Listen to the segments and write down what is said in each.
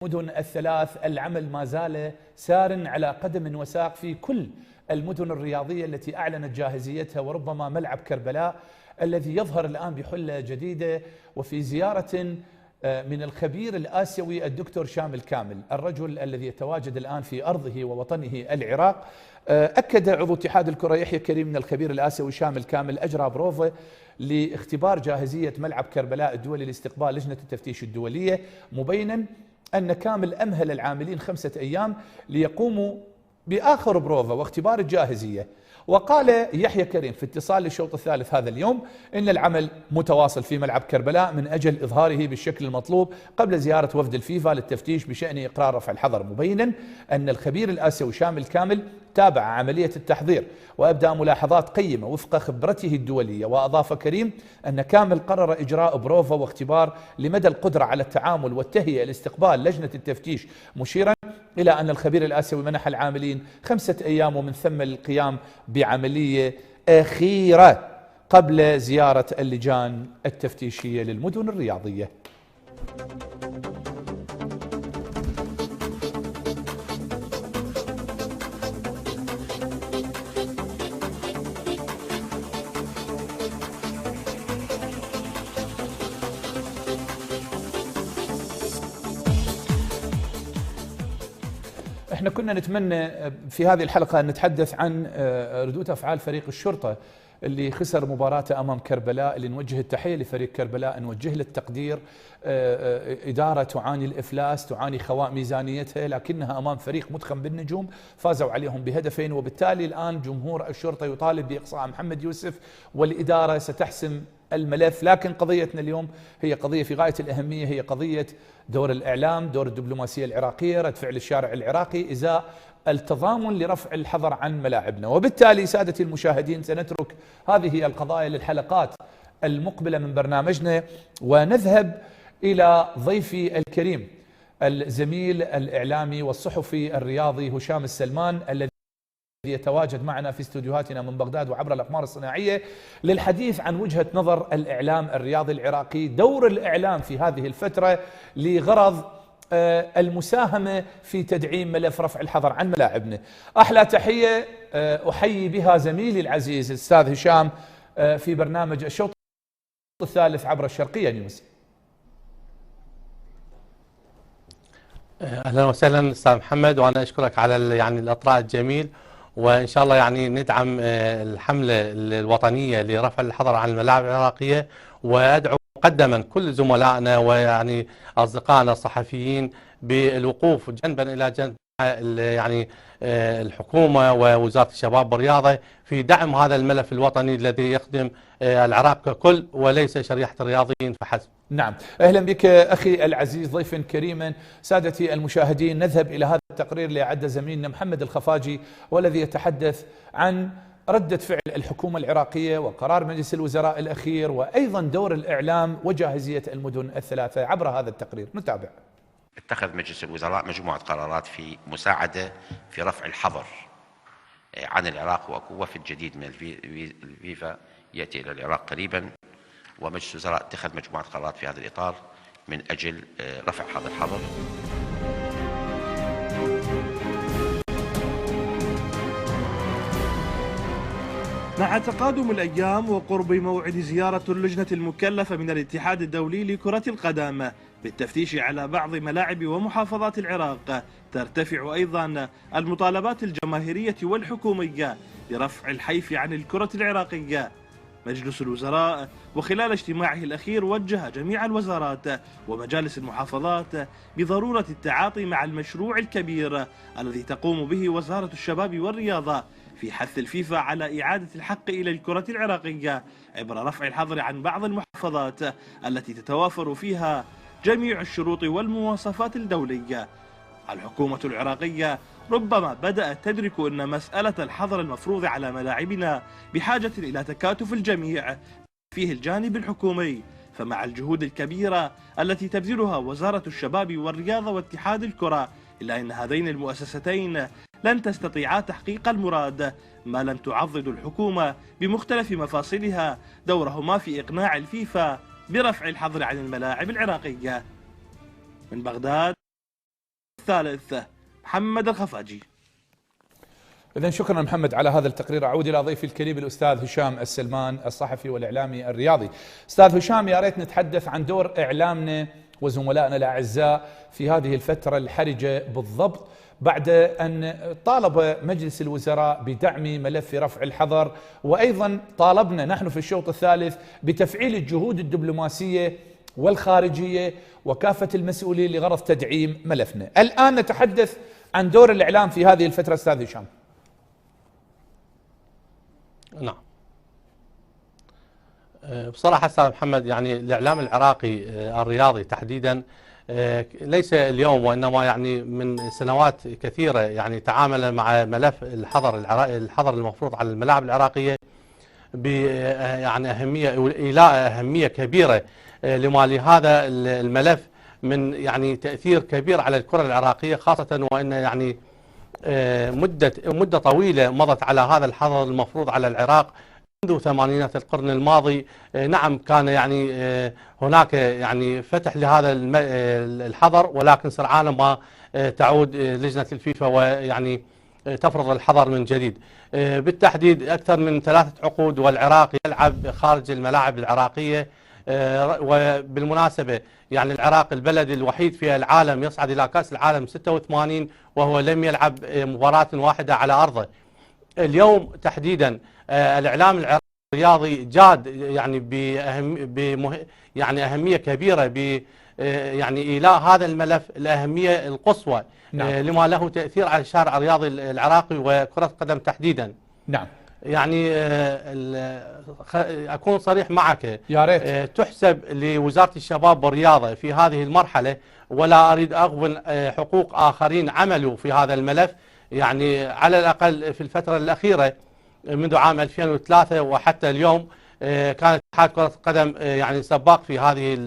المدن الثلاث العمل ما زال سار على قدم وساق في كل المدن الرياضية التي أعلنت جاهزيتها، وربما ملعب كربلاء الذي يظهر الآن بحلة جديدة. وفي زيارة من الخبير الآسيوي الدكتور شامل كامل، الرجل الذي يتواجد الآن في أرضه ووطنه العراق، أكد عضو اتحاد الكرة يحيى كريم من الخبير الآسيوي شامل كامل أجرى بروفة لاختبار جاهزية ملعب كربلاء الدولي لاستقبال لجنة التفتيش الدولية، مبينا أن كامل أمهل العاملين 5 أيام ليقوموا بآخر بروفة واختبار الجاهزية. وقال يحيى كريم في اتصال للشوط الثالث هذا اليوم إن العمل متواصل في ملعب كربلاء من أجل إظهاره بالشكل المطلوب قبل زيارة وفد الفيفا للتفتيش بشأن إقرار رفع الحظر، مبينا أن الخبير الآسيوي شامل كامل تابع عملية التحضير وأبدأ ملاحظات قيمة وفق خبرته الدولية. وأضاف كريم أن كامل قرر إجراء بروفة واختبار لمدى القدرة على التعامل والتهيئة لاستقبال لجنة التفتيش، مشيرا إلى أن الخبير الآسيوي منح العاملين 5 أيام ومن ثم القيام بعملية أخيرة قبل زيارة اللجان التفتيشية للمدن الرياضية. احنا كنا نتمنى في هذه الحلقة أن نتحدث عن ردود أفعال فريق الشرطة اللي خسر مباراته أمام كربلاء، اللي نوجه التحية لفريق كربلاء، نوجه له التقدير. إدارة تعاني الإفلاس، تعاني خواء ميزانيتها، لكنها أمام فريق متخم بالنجوم فازوا عليهم بهدفين، وبالتالي الآن جمهور الشرطة يطالب بإقصاء محمد يوسف، والإدارة ستحسم الملف. لكن قضيتنا اليوم هي قضية في غاية الأهمية، هي قضية دور الإعلام، دور الدبلوماسية العراقية، رد فعل الشارع العراقي إزاء التضامن لرفع الحظر عن ملاعبنا. وبالتالي سادتي المشاهدين سنترك هذه القضايا للحلقات المقبلة من برنامجنا، ونذهب إلى ضيفي الكريم الزميل الإعلامي والصحفي الرياضي هشام السلمان، الذي يتواجد معنا في استوديوهاتنا من بغداد وعبر الأقمار الصناعية للحديث عن وجهة نظر الإعلام الرياضي العراقي، دور الإعلام في هذه الفترة لغرض المساهمة في تدعيم ملف رفع الحظر عن ملاعبنا. أحلى تحية أحيي بها زميلي العزيز الأستاذ هشام في برنامج الشوط الثالث عبر الشرقية نيوز. أهلا وسهلا أستاذ محمد، وأنا أشكرك على الإطراء الجميل، وإن شاء الله ندعم الحملة الوطنية لرفع الحظر عن الملاعب العراقية، وأدعو مقدما كل زملائنا أصدقائنا الصحفيين بالوقوف جنبا إلى جنب الحكومة ووزارة الشباب والرياضة في دعم هذا الملف الوطني الذي يخدم العراق ككل وليس شريحة الرياضيين فحسب. نعم، أهلا بك أخي العزيز ضيفا كريما. سادتي المشاهدين، نذهب إلى هذا التقرير اللي أعده زميلنا محمد الخفاجي، والذي يتحدث عن ردة فعل الحكومة العراقية وقرار مجلس الوزراء الأخير، وأيضا دور الإعلام وجاهزية المدن الثلاثة. عبر هذا التقرير نتابع. اتخذ مجلس الوزراء مجموعة قرارات في مساعدة في رفع الحظر عن العراق، ووفد جديد من الفيفا يأتي إلى العراق قريبا، ومجلس الوزراء اتخذ مجموعة قرارات في هذا الإطار من أجل رفع هذا الحظر. مع تقادم الأيام وقرب موعد زيارة اللجنة المكلفة من الاتحاد الدولي لكرة القدم بالتفتيش على بعض ملاعب ومحافظات العراق، ترتفع أيضا المطالبات الجماهيرية والحكومية لرفع الحيف عن الكرة العراقية. مجلس الوزراء وخلال اجتماعه الأخير وجه جميع الوزارات ومجالس المحافظات بضرورة التعاطي مع المشروع الكبير الذي تقوم به وزارة الشباب والرياضة في حث الفيفا على إعادة الحق إلى الكرة العراقية عبر رفع الحظر عن بعض المحافظات التي تتوافر فيها جميع الشروط والمواصفات الدولية. الحكومة العراقية ربما بدأت تدرك أن مسألة الحظر المفروض على ملاعبنا بحاجة إلى تكاتف الجميع فيه الجانب الحكومي، فمع الجهود الكبيرة التي تبذلها وزارة الشباب والرياضة واتحاد الكرة، إلا أن هذين المؤسستين لن تستطيعا تحقيق المراد ما لم تعضد الحكومة بمختلف مفاصلها دورهما في إقناع الفيفا برفع الحظر عن الملاعب العراقية. من بغداد الثالث. محمد الخفاجي. إذن شكرا محمد على هذا التقرير. أعود إلى ضيفي الكريم الأستاذ هشام السلمان الصحفي والإعلامي الرياضي. أستاذ هشام، يا ريت نتحدث عن دور إعلامنا وزملائنا الأعزاء في هذه الفترة الحرجة بالضبط، بعد أن طالب مجلس الوزراء بدعم ملف رفع الحظر، وأيضا طالبنا نحن في الشوط الثالث بتفعيل الجهود الدبلوماسية والخارجية وكافة المسؤولين لغرض تدعيم ملفنا. الآن نتحدث عن دور الإعلام في هذه الفترة أستاذ هشام. نعم، بصراحة أستاذ محمد، يعني الإعلام العراقي الرياضي تحديدا ليس اليوم وإنما يعني من سنوات كثيرة يعني تعامل مع ملف الحظر المفروض على الملاعب العراقية يعني أهمية كبيرة، لما لهذا الملف من يعني تأثير كبير على الكرة العراقية، خاصة وإن يعني مدة طويلة مضت على هذا الحظر المفروض على العراق منذ ثمانينات القرن الماضي. نعم، كان يعني هناك يعني فتح لهذا الحظر، ولكن سرعان ما تعود لجنة الفيفا ويعني تفرض الحظر من جديد. بالتحديد أكثر من 3 عقود والعراق يلعب خارج الملاعب العراقية. وبالمناسبة يعني العراق البلد الوحيد في العالم يصعد إلى كأس العالم 86 وهو لم يلعب مباراة واحدة على أرضه. اليوم تحديدا الإعلام الرياضي جاد يعني يعني أهمية كبيرة يعني إيلاء هذا الملف الأهمية القصوى. نعم. لما له تأثير على الشارع الرياضي العراقي وكرة القدم تحديدا. نعم. يعني أكون صريح معك، يا ريت. تحسب لوزارة الشباب والرياضة في هذه المرحلة، ولا أريد أغبن حقوق آخرين عملوا في هذا الملف، يعني على الأقل في الفترة الأخيرة منذ عام 2003 وحتى اليوم كان اتحاد كرة القدم يعني سباق في هذه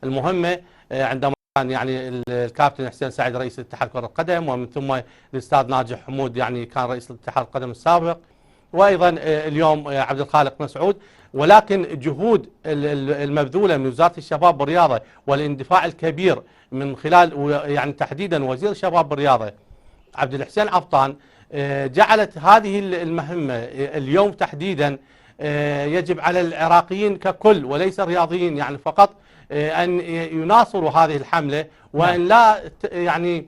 المهمة، عندما كان يعني الكابتن حسين سعيد رئيس اتحاد كرة القدم، ومن ثم الأستاذ ناجح حمود يعني كان رئيس اتحاد القدم السابق، وأيضا اليوم عبد الخالق مسعود. ولكن الجهود المبذولة من وزارة الشباب والرياضة والاندفاع الكبير من خلال يعني تحديدا وزير الشباب والرياضة عبد الحسين عفطان جعلت هذه المهمة اليوم تحديدا يجب على العراقيين ككل وليس الرياضيين يعني فقط أن يناصروا هذه الحملة، وأن لا يعني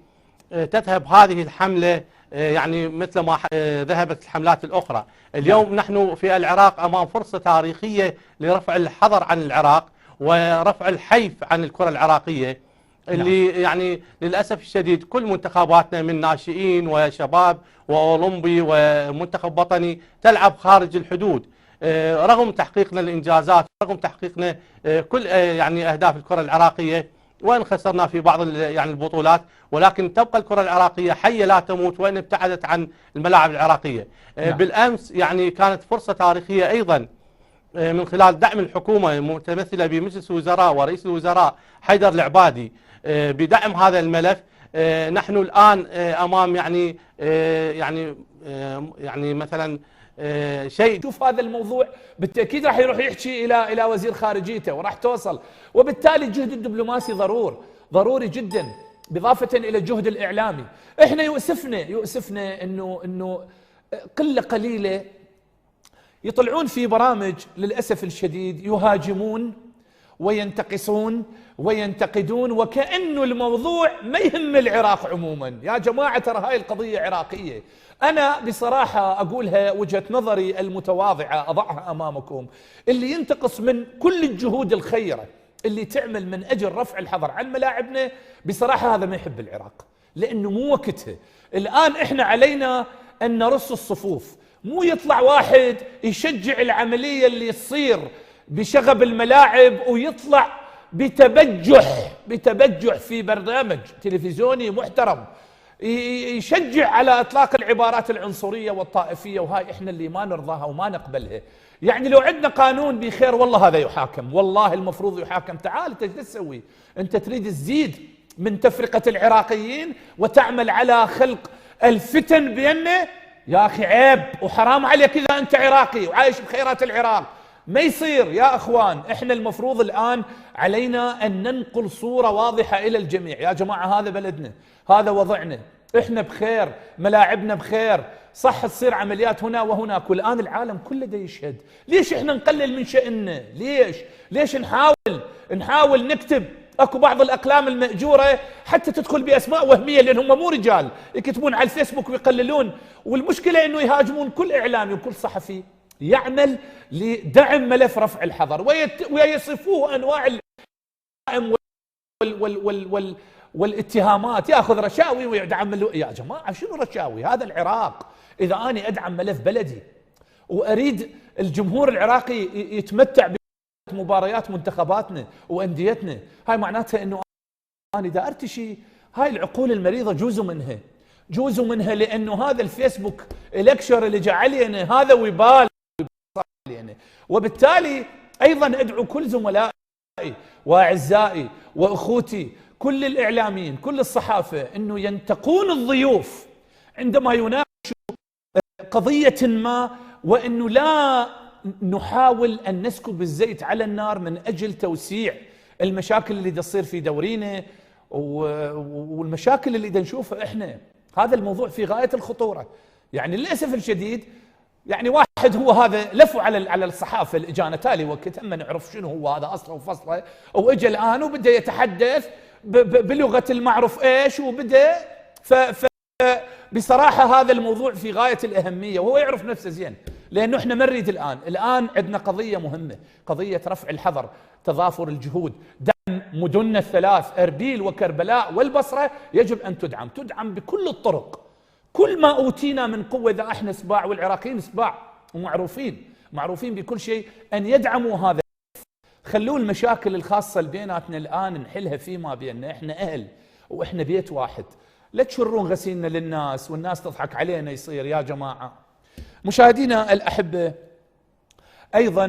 تذهب هذه الحملة يعني مثل ما ذهبت الحملات الأخرى. اليوم نحن في العراق أمام فرصة تاريخية لرفع الحظر عن العراق ورفع الحيف عن الكرة العراقية، اللي يعني للأسف الشديد كل منتخباتنا من ناشئين وشباب وأولمبي ومنتخب وطني تلعب خارج الحدود، رغم تحقيقنا الإنجازات، رغم تحقيقنا كل يعني أهداف الكرة العراقية، وإن خسرنا في بعض يعني البطولات، ولكن تبقى الكرة العراقية حية لا تموت وإن ابتعدت عن الملاعب العراقية. بالأمس يعني كانت فرصة تاريخية أيضا من خلال دعم الحكومة متمثلة بمجلس الوزراء ورئيس الوزراء حيدر العبادي بدعم هذا الملف. نحن الآن أمام يعني مثلا شيء. شوف هذا الموضوع بالتأكيد راح يروح يحكي إلى وزير خارجيته وراح توصل، وبالتالي الجهد الدبلوماسي ضروري جدا، بإضافة إلى الجهد الإعلامي. إحنا يؤسفنا إنه قلة قليلة يطلعون في برامج للأسف الشديد يهاجمون وينتقصون وينتقدون وكأنه الموضوع ما يهم العراق عموما. يا جماعة ترى هاي القضية عراقية. أنا بصراحة أقولها وجهة نظري المتواضعة أضعها أمامكم، اللي ينتقص من كل الجهود الخيرة اللي تعمل من أجل رفع الحظر عن ملاعبنا، بصراحة هذا ما يحب العراق، لأنه مو وقتها. الآن إحنا علينا أن نرص الصفوف، مو يطلع واحد يشجع العملية اللي تصير بشغب الملاعب ويطلع بتبجح في برنامج تلفزيوني محترم يشجع على إطلاق العبارات العنصرية والطائفية، وهاي إحنا اللي ما نرضاها وما نقبلها. يعني لو عندنا قانون بخير والله هذا يحاكم، والله المفروض يحاكم. تعال أنت ايش تسوي؟ أنت تريد تزيد من تفرقة العراقيين وتعمل على خلق الفتن بيننا؟ يا أخي عيب وحرام عليك إذا أنت عراقي وعايش بخيرات العراق، ما يصير يا أخوان. إحنا المفروض الآن علينا أن ننقل صورة واضحة إلى الجميع. يا جماعة هذا بلدنا، هذا وضعنا، احنا بخير، ملاعبنا بخير، صح تصير عمليات هنا وهناك، والآن العالم كله دا يشهد. ليش احنا نقلل من شأننا؟ ليش نحاول نكتب؟ اكو بعض الاقلام المأجورة حتى تدخل باسماء وهمية لان هم مو رجال، يكتبون على الفيسبوك ويقللون، والمشكلة انه يهاجمون كل اعلامي وكل صحفي يعمل لدعم ملف رفع الحظر ويصفوه انواع الجرائم والاتهامات، ياخذ رشاوي ويدعم. يا جماعه شنو رشاوي؟ هذا العراق. اذا اني ادعم ملف بلدي واريد الجمهور العراقي يتمتع بمباريات منتخباتنا وانديتنا، هاي معناتها انه انا اذا ارتشي هاي العقول المريضه جزء منها لانه هذا الفيسبوك الكشر اللي جعلنا هذا وبال علينا. وبالتالي ايضا ادعو كل زملائي واعزائي واخوتي كل الاعلاميين كل الصحافه انه ينتقون الضيوف عندما يناقشوا قضيه ما، وانه لا نحاول ان نسكب الزيت على النار من اجل توسيع المشاكل اللي تصير في دورينا والمشاكل اللي نشوفها احنا. هذا الموضوع في غايه الخطوره. يعني للاسف الشديد يعني واحد هو هذا لفوا على الصحافه اللي اجانا تالي وقت ما نعرف شنو هو هذا اصله وفصله، واجى الان وبدا يتحدث بلغه المعروف ايش وبدا بصراحه هذا الموضوع في غايه الاهميه وهو يعرف نفسه زين، لانه احنا ما نريد الان عندنا قضيه مهمه، قضيه رفع الحظر، تضافر الجهود، دعم مدننا الثلاث اربيل وكربلاء والبصره يجب ان تدعم بكل الطرق. كل ما اوتينا من قوه اذا احنا سباع والعراقيين سباع ومعروفين بكل شيء ان يدعموا هذا. خلوا المشاكل الخاصه بيناتنا الان نحلها فيما بيننا، احنا اهل واحنا بيت واحد. لا تشرون غسيلنا للناس والناس تضحك علينا يصير. يا جماعه مشاهدينا الاحبه، ايضا